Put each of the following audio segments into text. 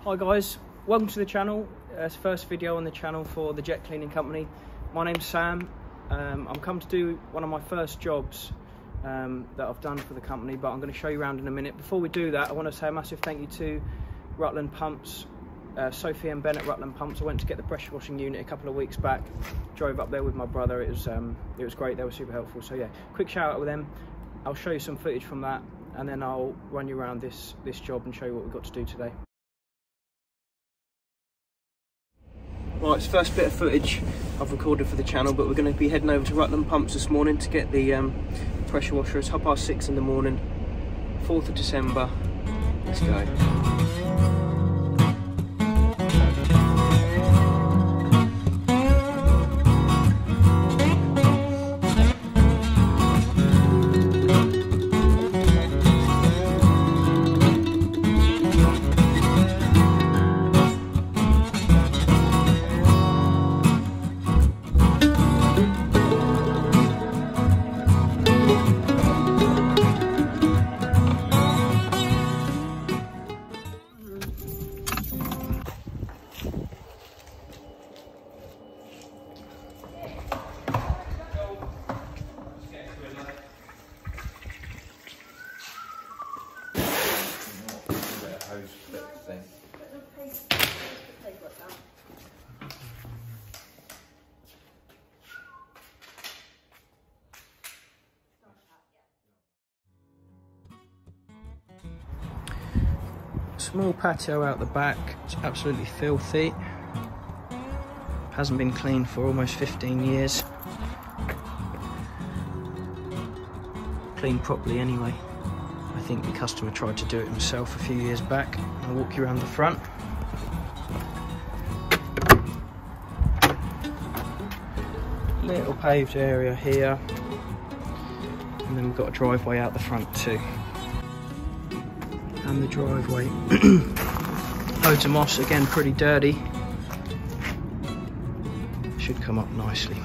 Hi guys, welcome to the channel. It's the first video on the channel for the jet cleaning company. My name's Sam. I'm come to do one of my first jobs that I've done for the company, but I'm going to show you around in a minute. Before we do that, I want to say a massive thank you to Rutland Pumps, Sophie and Ben at Rutland Pumps. I went to get the pressure washing unit a couple of weeks back, drove up there with my brother. It was great. They were super helpful. So yeah, quick shout out with them. I'll show you some footage from that, and then I'll run you around this job and show you what we've got to do today. Right, it's the first bit of footage I've recorded for the channel, but we're going to be heading over to Rutland Pumps this morning to get the pressure washer. It's 6:30 in the morning, 4th of December. Let's go. Small patio out the back. It's absolutely filthy. Hasn't been cleaned for almost 15 years. Cleaned properly anyway. I think the customer tried to do it himself a few years back. I'll walk you around the front. Little paved area here. And then we've got a driveway out the front too. And the driveway. Loads of moss, again pretty dirty. Should come up nicely.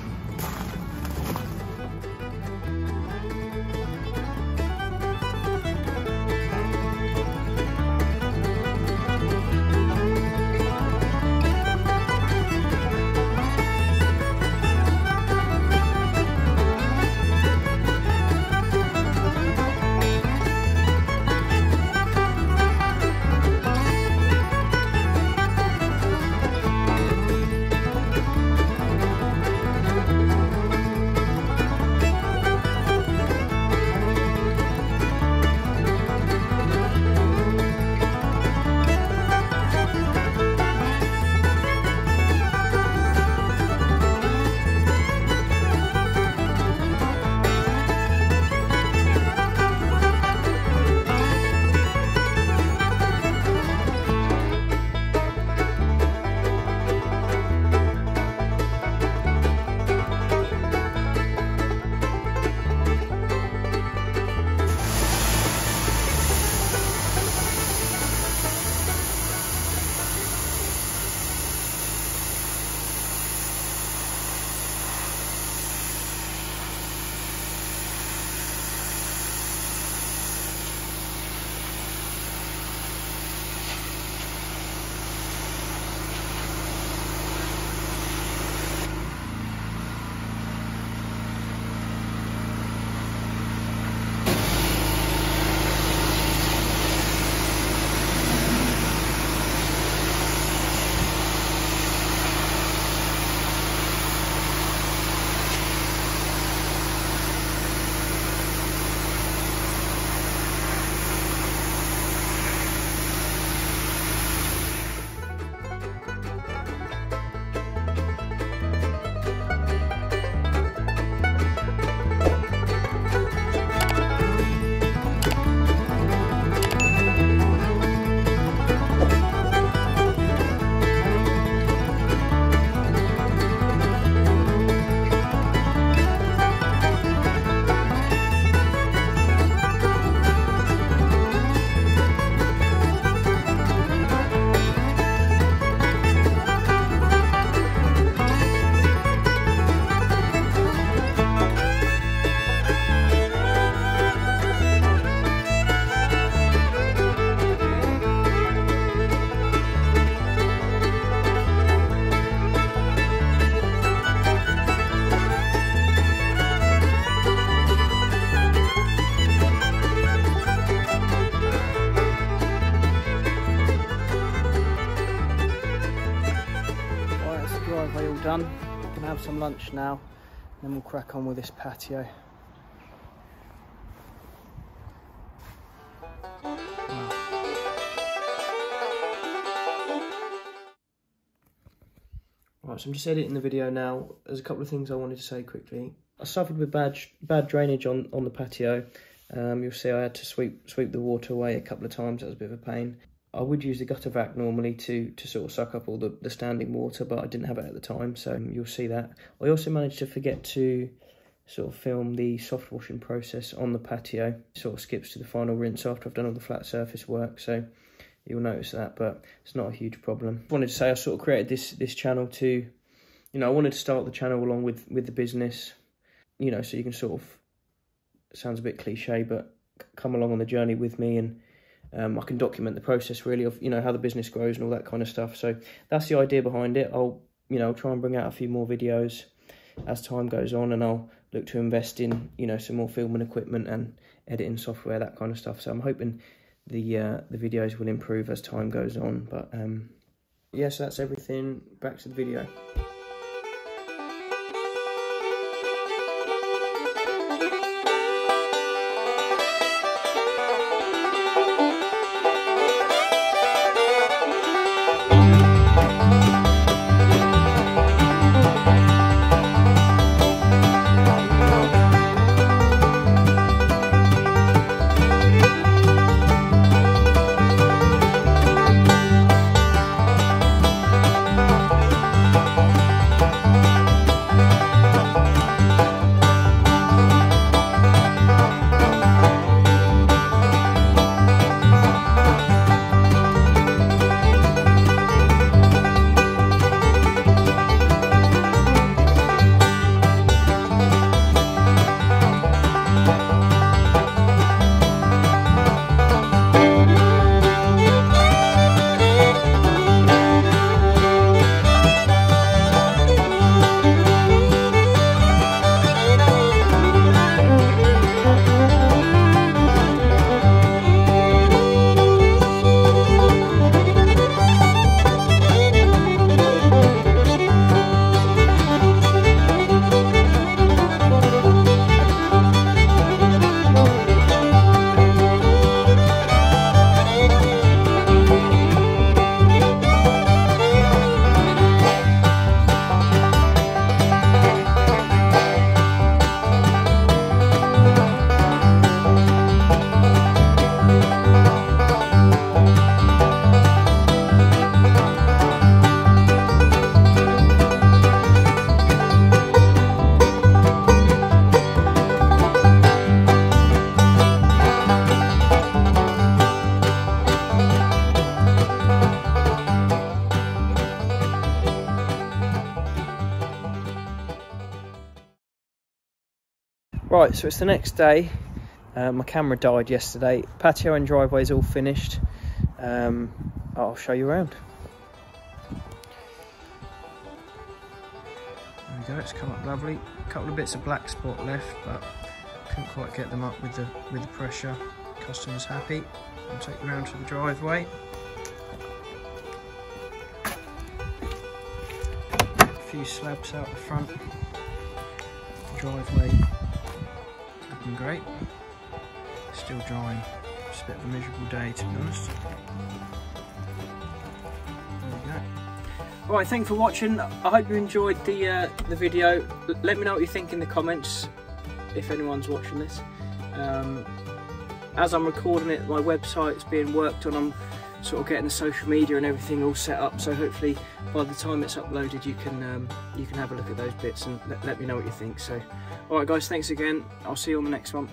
have some lunch now, then we'll crack on with this patio. Right, so I'm just editing the video now. There's a couple of things I wanted to say quickly. I suffered with bad drainage on the patio. You'll see I had to sweep the water away a couple of times. That was a bit of a pain. I would use the gutter vac normally to sort of suck up all the standing water, but I didn't have it at the time, so you'll see that. I also managed to forget to sort of film the soft washing process on the patio. It sort of skips to the final rinse after I've done all the flat surface work, so you'll notice that, but it's not a huge problem. I wanted to say I sort of created this channel to, you know, I wanted to start the channel along with the business, you know, so you can sort of, it sounds a bit cliche, but come along on the journey with me, and I can document the process really of, you know, how the business grows and all that kind of stuff. So that's the idea behind it. I'll try and bring out a few more videos as time goes on, and I'll look to invest in, you know, some more filming equipment and editing software, that kind of stuff. So I'm hoping the videos will improve as time goes on. But yeah, so that's everything. Back to the video. Right, so it's the next day. My camera died yesterday. Patio and driveway is all finished. I'll show you around. There we go, it's come up lovely. A couple of bits of black spot left, but couldn't quite get them up with the pressure. Customer's happy. I'll take you around to the driveway. A few slabs out the front. Driveway looking great. Still drying. It's a bit of a miserable day, to be honest. There we go. Right, thanks for watching. I hope you enjoyed the video. Let me know what you think in the comments if anyone's watching this. As I'm recording it, my website's being worked on. I'm sort of getting the social media and everything all set up, so hopefully by the time it's uploaded you can have a look at those bits and let me know what you think. So alright guys, thanks again. I'll see you on the next one.